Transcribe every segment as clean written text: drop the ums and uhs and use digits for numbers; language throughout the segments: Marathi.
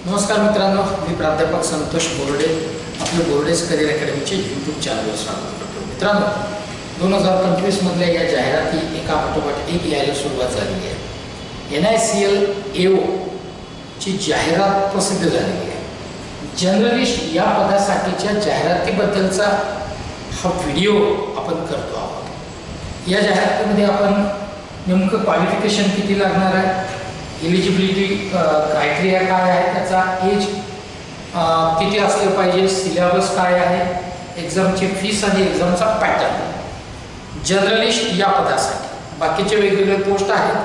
नमस्कार मित्रांनो, मी प्राध्यापक संतोष बोर्डे आपले बोर्डेज करिअर अकॅडमीचे यूट्यूब चॅनलवर स्वागत करतो. मित्रांनो, 2025 मधल्या या जाहिराती एका पाठोपाठ एक यायला सुरुवात झाली आहे. NICL AO ची जाहिरात प्रसिद्ध झालेली आहे. जर्नलिस्ट या पदासाठीच्या जाहिरातीबद्दलचा हा व्हिडिओ आपण करतो आहोत. या जाहिरातीमध्ये आपण नेमकं क्वालिफिकेशन किती लागणार आहे, एलिजिबिलिटी क्रायटेरिया काय आहे, त्याचा एज किती असलं पाहिजे, सिलेबस काय आहे, एक्झामची फीस आणि एक्झामचा पॅटर्न जर्नलिस्ट या पदासाठी. बाकीचे वेगवेगळे पोस्ट आहेत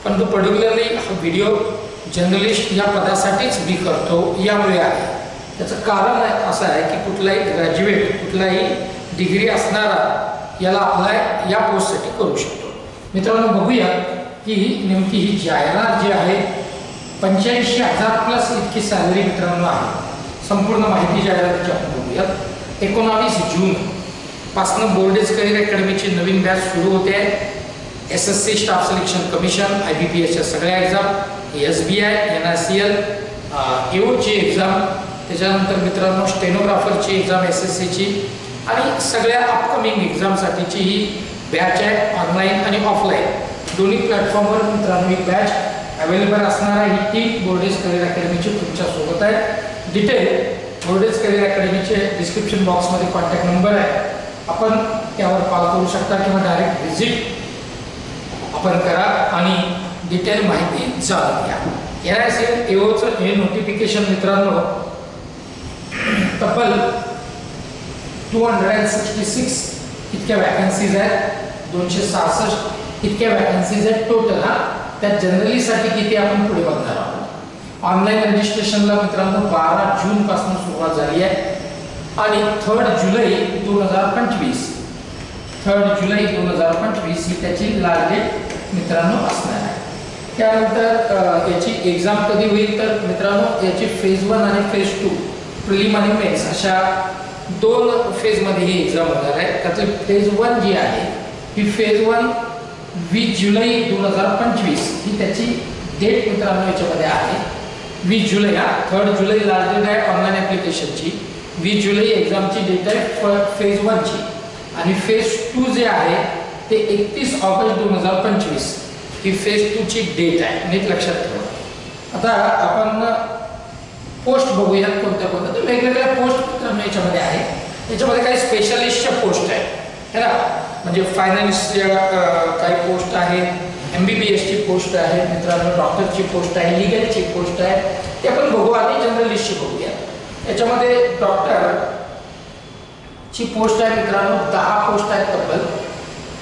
पण तो पर्टिक्युलरली हा व्हिडिओ जर्नलिस्ट या पदासाठीच मी करतो. यामुळे आहे त्याचं कारण असं आहे की कुठलाही ग्रॅज्युएट, कुठलाही डिग्री असणारा याला अप्लाय या पोस्टसाठी करू शकतो. मित्रांनो, बघूया की नेमकी ही जाहिरात जी आहे 85,000 प्लस इतकी सॅलरी मित्रांनो आहे. संपूर्ण माहिती जाहिरातीची आपण बघूयात. 19 जून पासून बोर्डेज करिअर अकॅडमीची नवीन बॅच सुरू होते आहे. SSC स्टाफ सिलेक्शन कमिशन, IBPSच्या सगळ्या एक्झाम, SBI, NICL AO ची एक्झाम, त्याच्यानंतर मित्रांनो स्टेनोग्राफरची एक्झाम SSCची आणि सगळ्या अपकमिंग एक्झामसाठीची ही बॅच आहे. ऑनलाईन आणि ऑफलाईन दोन्ही प्लॅटफॉर्मवर मित्रांनो ही बॅच अवेलेबल असणार आहे. ही टीम बोर्डेज करिअर अकॅडमीची तुमच्या सोबत आहे. डिटेल बोर्डेज करिअर अकॅडमीचे डिस्क्रिप्शन बॉक्समध्ये कॉन्टॅक्ट नंबर आहे, आपण त्यावर कॉल करू शकता किंवा डायरेक्ट व्हिजिट आपण करा आणि डिटेल माहिती जाणून घ्या. NICL AOचं हे नोटिफिकेशन मित्रांनो तब्बल 266 इतक्या वॅकन्सीज आहेत. 266 इतक्या वॅकन्सीज आहेत टोटल. त्या जनरलीसाठी किती आपण पुढे बघणार आहोत. ऑनलाईन रजिस्ट्रेशनला मित्रांनो 12 जून पासून सुरुवात झाली आहे आणि 3 जुलै 2025 ही त्याची लास्ट डेट मित्रांनो असणार आहे. त्यानंतर याची एक्झाम कधी होईल तर मित्रांनो याची फेज 1 आणि फेज 2 प्रिलिम आणि मेन्स अशा 2 फेजमध्ये ही एक्झाम होणार आहे. त्यातली फेज 1 जी आहे ही फेज 1 20 जुलै 2025 ही त्याची डेट मित्रांनो याच्यामध्ये आहे. 20 जुलै 3 जुलै लास्ट डेट आहे ऑनलाईन ॲप्लिकेशनची. 20 जुलै एक्झामची डेट आहे फेज 1 ची आणि फेज 2 जे आहे ते 31 ऑगस्ट 2025 ही फेज 2 ची डेट आहे. नीट लक्षात ठेवा. आता आपण पोस्ट बघूयात कोणत्या कोणत्या. तर वेगवेगळ्या पोस्ट मित्रांनो याच्यामध्ये आहे. याच्यामध्ये काही स्पेशलिस्टच्या पोस्ट आहेत है ना, म्हणजे फायनान्सच्या काही पोस्ट आहेत, MBBSची पोस्ट आहे मित्रांनो, डॉक्टरची पोस्ट आहे, लिगलची पोस्ट आहे. ते आपण बघू आणि जर्नलिस्टची बघूया. याच्यामध्ये डॉक्टरची पोस्ट आहे मित्रांनो 10 पोस्ट आहेत तब्बल.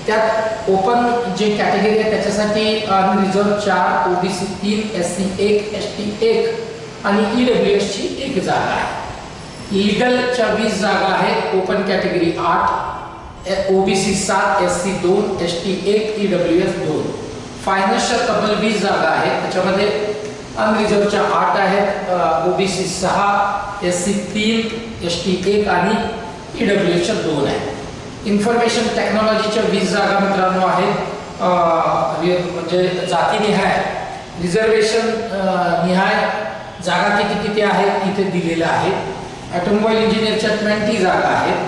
त्यात ओपन जे कॅटेगरी आहे त्याच्यासाठी अनरिझर्व 4, OBC 3, SC 1, ST 1 आणि EWS ची 1 जागा आहे. लिगलच्या 20 जागा आहेत. Open category 8, OBC 7, SC 2, ST 1, EWS 2. फायनान्सच्या तब्बल 20 जागा आहेत. त्याच्यामध्ये अनरिझर्वच्या 8 आहेत, OBC 6, SC 3, ST 1 आणि EWSच्या 2 आहेत. इन्फॉर्मेशन टेक्नॉलॉजीच्या 20 जागा मित्रांनो आहेत. म्हणजे जातीनिहाय रिझर्वेशन निहाय जागा किती किती आहेत इथे दिलेल्या आहेत. ऑटोमोबाईल इंजिनियरच्या 20 जागा आहेत.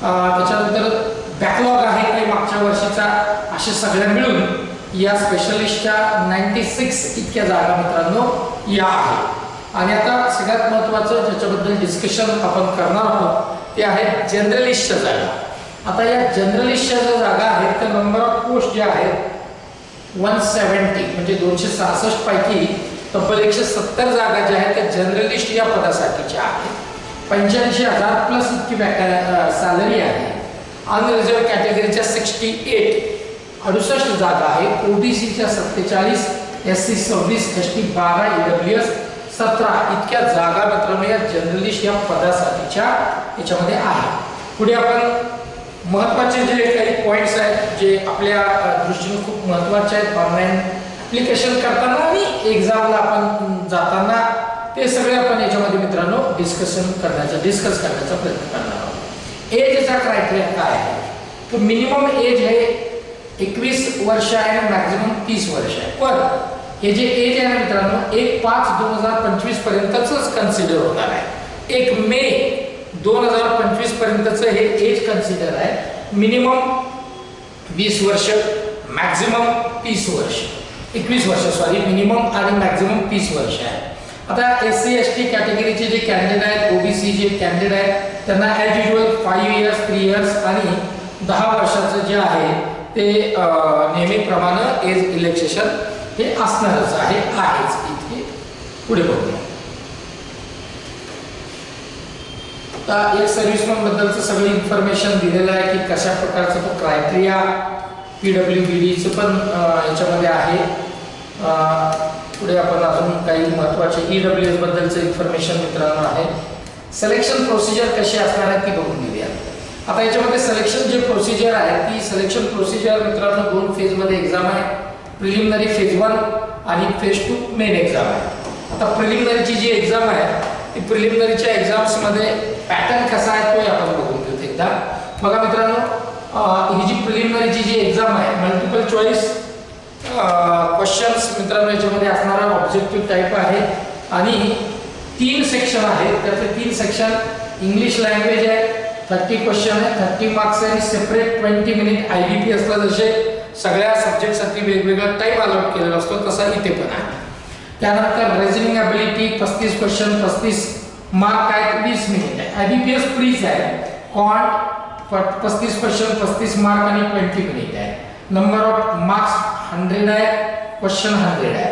त्याच्यानंतर बॅकलॉग आहे काही मागच्या वर्षीचा, अशा सगळ्या मिळून या स्पेशलिस्टच्या 96 इतक्या जागा मित्रांनो या आहेत. आणि आता सगळ्यात महत्त्वाचं ज्याच्याबद्दल डिस्कशन आपण करणार आहोत ते आहे जनरलिस्टच्या जागा. आता या जनरलिस्टच्या ज्या जागा आहेत त्या नंबर ऑफ पोस्ट ज्या आहेत 170 म्हणजे 266 पैकी तब्बल 170 जागा ज्या आहेत त्या जनरलिस्ट या पदासाठीच्या आहेत. 85,000 प्लस इतकी सॅलरी आहे. अनरिझर्व कॅटेगरीच्या 68 जागा आहेत. OBCच्या 47, SC 26, ST 12, EWS 17 इतक्या जागा मित्रांनो या जर्नलिस्ट या पदासाठीच्या याच्यामध्ये आहे. पुढे आपण महत्त्वाचे जे काही पॉईंट्स आहेत जे आपल्या दृष्टीने खूप महत्त्वाचे आहेत ऑनलाईन ॲप्लिकेशन करताना आणि एक्झामला आपण जाताना, ते सगळे आपण याच्यामध्ये मित्रांनो डिस्कस करण्याचा प्रयत्न करणार आहोत. एजचा क्रायटेरिया काय आहे तर मिनिमम एज हे 21 वर्ष आहे आणि मॅक्झिमम 30 वर्ष आहे. पण हे जे एज आहे ना मित्रांनो 1/5/2025 पर्यंतच कन्सिडर होणार आहे. 1 मे 2025 पर्यंतचं हे एज कन्सिडर आहे. मिनिमम 20 वर्ष, मॅक्झिमम 30 वर्ष, 21 वर्ष सॉरी, मिनिमम आणि मॅक्झिमम 30 वर्ष आहे. आता SC ST कॅटेगरीचे जे कॅन्डिडेट आहेत, OBC जे कॅन्डिडेट आहेत, त्यांना ॲज युजल 5 इयर्स 3 इयर्स आणि 10 वर्षाचं जे आहे ते नेहमीप्रमाणे एज रिलॅक्सेशन हे असणारच आहे, आहेच. इथे पुढे बघूया. आता एक सर्व्हिसमन बद्दलचं सगळं इन्फॉर्मेशन दिलेलं आहे की कशा प्रकारचा तो क्रायटेरिया PWBDचं पण याच्यामध्ये आहे. पुढे आपण अजून काही महत्त्वाचे EWS बद्दलचं इन्फॉर्मेशन मित्रांनो आहे. सिलेक्शन प्रोसिजर कशी असणार आहे ती बघून घेऊया. आता याच्यामध्ये सिलेक्शन जे प्रोसिजर आहे ती सिलेक्शन प्रोसिजर मित्रांनो 2 फेजमध्ये एक्झाम आहे. प्रिलिमिनरी फेज 1 आणि फेज 2 मेन एक्झाम आहे. आता प्रिलिमिनरीची जी एक्झाम आहे ती प्रिलिमिनरीच्या एक्झाम्समध्ये पॅटर्न कसा आहे तो आपण बघून घेऊ एकदा. बघा मित्रांनो, ही जी प्रिलिमिनरीची जी एक्झाम आहे मल्टिपल चॉईस क्वेश्चन्स मित्रांनो याच्यामध्ये असणारा ऑब्जेक्टिव्ह टाईप आहे आणि 3 सेक्शन आहेत. त्यातले 3 सेक्शन इंग्लिश लँग्वेज आहे, 30 क्वेश्चन आहे, 30 मार्क्स आहे आणि सेपरेट 20 मिनिट IBPS ला जसे सगळ्या सब्जेक्टसाठी वेगवेगळा टाइम अलॉट केलेला असतो तसा इथे पण आहे. त्यानंतर रिझनिंग ॲबिलिटी 35 क्वेश्चन, 35 मार्क आहेत, 20 मिनिट आहे. IBPS प्रीज आहे. क्वांट 35 क्वेश्चन, 35 मार्क आणि 20 मिनिट आहे. नंबर ऑफ मार्क्स 100 आहे, क्वेश्चन 100 आहे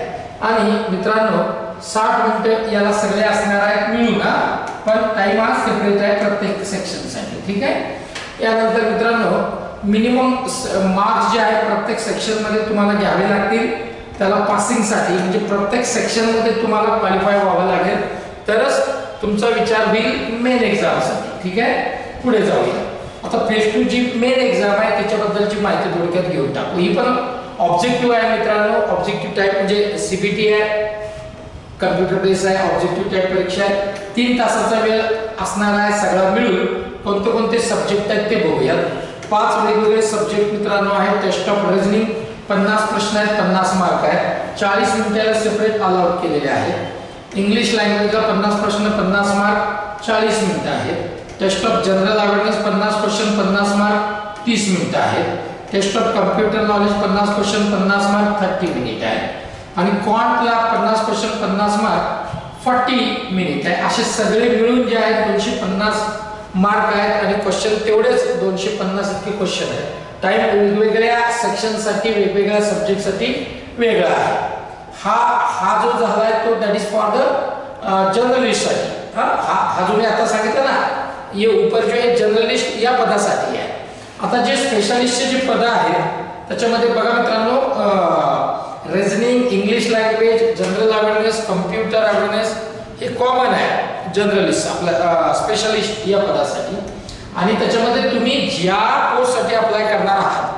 आणि मित्रांनो 60 मिनिटं याला सगळे असणार आहेत मिळून, पण टाइम हा सेपरेट आहे प्रत्येक सेक्शनसाठी. ठीक आहे. यानंतर मित्रांनो मिनिमम मार्क्स जे आहे प्रत्येक सेक्शनमध्ये तुम्हाला घ्यावे लागतील. त्याला पासिंगसाठी म्हणजे प्रत्येक सेक्शनमध्ये तुम्हाला क्वालिफाय व्हावं लागेल तरच तुमचा विचार होईल मेन एक्झामसाठी. ठीक आहे. पुढे जाऊया. आता फेज 2 जी मेन एक्झाम आहे त्याच्याबद्दलची माहिती थोडक्यात घेऊन टाकू. ही पण ऑब्जेक्टिव्ह आहे मित्रांनो. ऑब्जेक्टिव्ह टाईप म्हणजे CBT आहे, कम्प्युटर बेस आहे, ऑब्जेक्टिव्ह टाईप परीक्षा आहे. 3 तासाचा वेळ असणार आहे. सगळं मिळून कोणते कोणते सब्जेक्ट आहेत ते बघूयात. 5 वेगवेगळे सब्जेक्ट मित्रांनो आहेत. टेस्ट ऑफ रिझनिंग 50 प्रश्न आहेत, 50 मार्क आहेत, 40 मिनिटाला सेपरेट अलॉट केलेले आहेत. इंग्लिश लँग्वेजला 50 प्रश्न, 50 मार्क, 40 मिनिटं आहेत. Test of general awareness 50 question, 50 mark, 30 मिनिटं आहेत. Test of computer knowledge 50 question, 50 mark, 30 minute आहे. आणि क्वांटला 50 क्वेश्चन, 50 मार्क, 40 मिनिट आहे. असे सगळे मिळून जे आहेत 250 मार्क आहेत आणि क्वेश्चन तेवढेच 250 इतके क्वेश्चन आहेत. टाइम वेगवेगळ्या सेक्शनसाठी वेगवेगळ्या सब्जेक्टसाठी वेगळा आहे. हा जो झाला आहे तो दॅट इज फॉर द जर्नलिस्टसाठी. हा जो मी आता सांगितलं ना, ये ऊपर जो आहे जर्नलिस्ट या पदासाठी आहे. आता जे स्पेशलिस्टचे जे पद आहेत त्याच्यामध्ये बघा मित्रांनो, reasoning, English language, general awareness, computer awareness हे कॉमन आहे जर्नलिस्ट आपल्या स्पेशलिस्ट या पदासाठी. आणि त्याच्यामध्ये तुम्ही ज्या पोस्टसाठी अप्लाय करणार आहात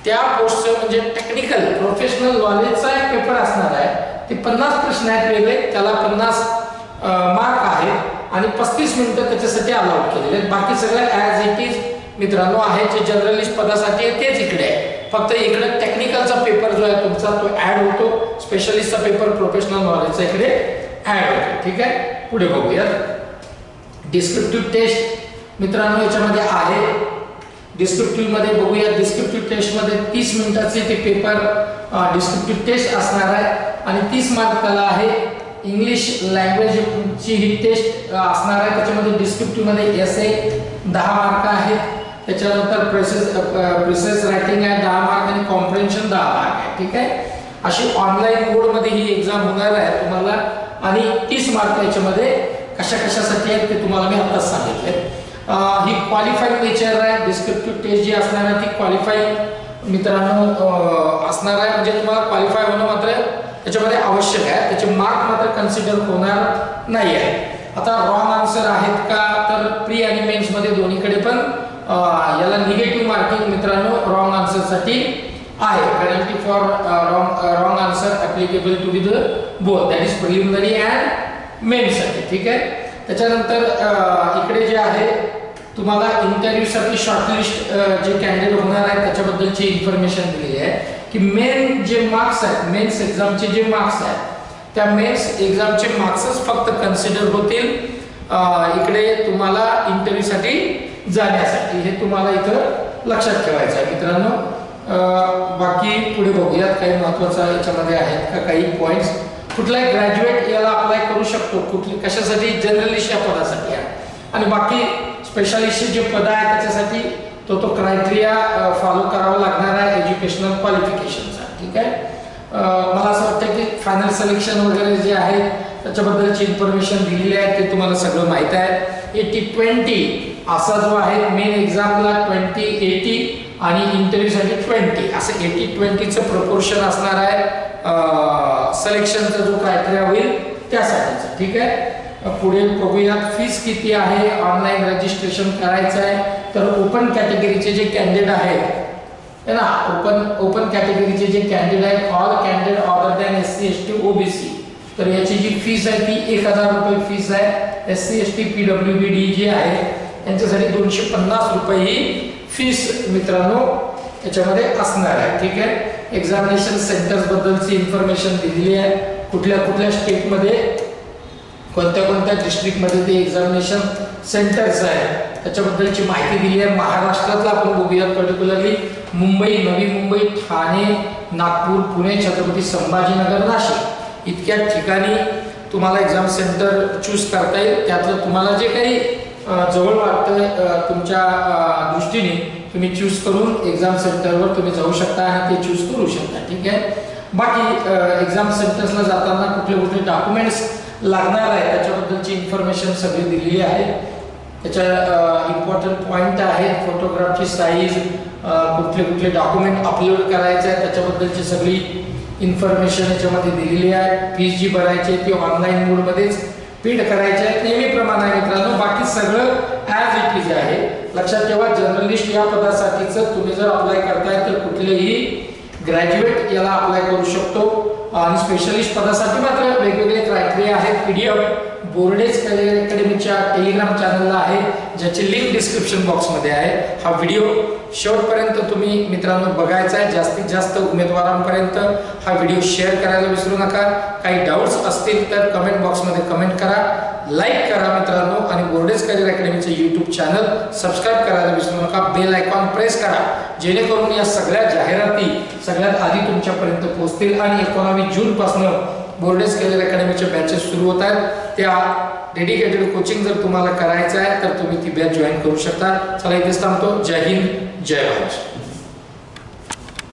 त्या पोस्टचं म्हणजे टेक्निकल प्रोफेशनल नॉलेजचा एक पेपर असणार आहे. ते 50 प्रश्न आहेत वेगळे, त्याला 50 मार्क आहेत आणि 35 मिनिटं त्याच्यासाठी अलाउड केलेले आहेत. बाकी सगळं ॲज इट इज मित्रांनो आहे. जे जर्नलिस्ट पदासाठी आहे तेच इकडे आहे. फक्त इकडे टेक्निकलचा पेपर जो आहे तुमचा तो ॲड होतो. स्पेशलिस्टचा पेपर प्रोफेशनल नॉलेजचा इकडे ॲड होतो. ठीक आहे. पुढे बघूयात. डिस्क्रिप्टिव्ह टेस्ट मित्रांनो याच्यामध्ये आहे. डिस्क्रिप्टिव्ह मध्ये बघूया. डिस्क्रिप्टिव्ह टेस्ट मध्ये 30 मिनिटाचे ते पेपर डिस्क्रिप्टिव्ह टेस्ट असणार आहे आणि 30 मार्क त्याला आहे. इंग्लिश लँग्वेजची ही टेस्ट असणार आहे. त्याच्यामध्ये डिस्क्रिप्टिव्ह मध्ये एसे 10 मार्क आहेत. त्याच्यानंतर प्रिसेस रायटिंग आहे 10 मार्क आणि कॉम्प्रिहेन्शन 10 मार्क आहे. ठीक आहे. अशी ऑनलाईन मोडमध्ये ही एक्झाम होणार आहे तुम्हाला आणि 30 मार्क याच्यामध्ये कशा कशासाठी आहेत ते तुम्हाला मी आताच सांगितलंय. ही क्वालिफाईंग नेचर आहे. डिस्क्रिप्टिव्ह टेस्ट जी असणार आहे ती क्वालिफाईंग मित्रांनो असणार आहे. म्हणजे तुम्हाला क्वालिफाय होणं मात्र त्याच्यामध्ये आवश्यक आहे. त्याचे मार्क मात्र कन्सिडर होणार नाही आहे. आता रॉंग आन्सर आहेत का तर प्री आणि मेन्स मध्ये दोन्हीकडे पण याला निगेटिव्ह मार्किंग मित्रांनो रॉंग आन्सरसाठी आहे. Penalty for wrong answer applicable to with both that is preliminary and मेन्ससाठी. ठीक आहे. त्याच्यानंतर इकडे जे आहे तुम्हाला इंटरव्ह्यूसाठी शॉर्टलिस्ट जे कॅन्डिडेट होणार आहे त्याच्याबद्दलची इन्फॉर्मेशन दिलेली आहे. की मेन जे मार्क्स आहेत, मेन्स एक्झामचे जे मार्क्स आहेत, त्या मेन्स एक्झामचे मार्क्सच फक्त कन्सिडर होतील इकडे तुम्हाला इंटरव्ह्यूसाठी जाण्यासाठी. हे तुम्हाला इथं लक्षात ठेवायचं आहे मित्रांनो. बाकी पुढे बघूयात काही महत्त्वाचं याच्यामध्ये आहेत का काही पॉइंट्स. कुठलाही ग्रॅज्युएट याला अप्लाय करू शकतो, कुठली कशासाठी, जर्नलिस्ट या पदासाठी आहे. आणि बाकी स्पेशालिस्ट जे पद आहे त्याच्यासाठी तो क्रायटेरिया फॉलो करावा लागणार आहे एज्युकेशनल क्वालिफिकेशनचा. ठीक आहे. मला असं वाटतं की फायनल सिलेक्शन वगैरे जे आहे त्याच्याबद्दलची इन्फॉर्मेशन दिलेली आहे ते तुम्हाला सगळं माहित आहे. 80-20 असा जो आहे मेन एक्झामला 20-80 आणि इंटरव्ह्यूसाठी 20 असं 80-20चं प्रपोर्शन असणार आहे सिलेक्शनचा जो क्रायटेरिया होईल त्यासाठीचा. ठीक आहे. पुढे बघूयात फीस किती आहे. ऑनलाईन रजिस्ट्रेशन करायचं आहे तर ओपन कॅटेगरीचे जे कॅन्डिडेट आहेत है ना, ओपन कॅटेगरीचे जे कॅन्डिडेट आहेत, all candidate other than SC ST OBC, तर याची जी फीस आहे ती 1000 रुपये फीस आहे. SC ST PWBD जे आहे यांच्यासाठी 250 रुपये ही फीस मित्रांनो याच्यामध्ये असणार आहे. ठीक आहे. एक्झामिनेशन सेंटर्स बद्दलची इन्फॉर्मेशन दिलेली आहे. कुठल्या कुठल्या स्टेटमध्ये, कोणत्या कोणत्या डिस्ट्रिक्टमध्ये ते एक्झामिनेशन सेंटर्स आहे त्याच्याबद्दलची माहिती दिली आहे. महाराष्ट्रातला आपण बघूयात पर्टिक्युलरली मुंबई, नवी मुंबई, ठाणे, नागपूर, पुणे, छत्रपती संभाजीनगर, नाशिक इतक्या ठिकाणी तुम्हाला एक्झाम सेंटर चूज करता येईल. त्यातलं तुम्हाला जे काही जवळ वाटतं तुमच्या दृष्टीने तुम्ही चूज करून एक्झाम सेंटरवर तुम्ही जाऊ शकता आणि ते चूज करू शकता. ठीक आहे. बाकी एक्झाम सेंटर्सला जाताना कुठले कुठले डॉक्युमेंट्स लागणार आहे त्याच्याबद्दलची इन्फॉर्मेशन सगळी दिलेली आहे. त्याच्या इम्पॉर्टंट पॉइंट आहेत, फोटोग्राफची साईज, कुठले कुठले डॉक्युमेंट अपलोड करायचे आहे त्याच्याबद्दलची सगळी इन्फॉर्मेशन याच्यामध्ये दिलेली आहे. फीस जी भरायची आहे ती ऑनलाईन मोडमध्येच पेड करायची आहे नेहमीप्रमाणे आहे मित्रांनो. बाकी सगळं ॲज इट इज आहे. लक्षात ठेवा जर्नलिस्ट या पदासाठीचं तुम्ही जर अप्लाय करताय तर कुठलेही ग्रॅज्युएट याला अप्लाय करू शकतो. आणि स्पेशलिस्ट पदासाठी मात्र वेगवेगळे क्रायटेरिया आहेत. PDF बोर्डेज अकॅडमीच्या टेलिग्राम चॅनलला आहे ज्याची लिंक डिस्क्रिप्शन बॉक्समध्ये आहे. हा व्हिडिओ शेवटपर्यंत तुम्ही मित्रांनो बघायचा आहे. जास्तीत जास्त उमेदवारांपर्यंत हा व्हिडिओ शेअर करायला विसरू नका. काही डाऊट्स असतील तर कमेंट बॉक्समध्ये कमेंट करा, लाईक करा मित्रांनो. आणि बोर्डेज करिअर अकॅडमीचे YouTube चॅनल सबस्क्राईब करायला विसरू नका. बेल आयकॉन प्रेस करा जेणेकरून या सगळ्या जाहिराती सगळ्यात आधी तुमच्यापर्यंत पोहोचतील. आणि 19 जून पासून बोर्डेज करिअर अकॅडमीच्या बॅचेस सुरू होत आहेत. त्या डेडिकेटेड कोचिंग जर तुम्हाला करायचं आहे तर तुम्ही ती बॅच जॉईन करू शकता. चला इथेच थांबतो. जय हिंद, जय महाराष्ट्र.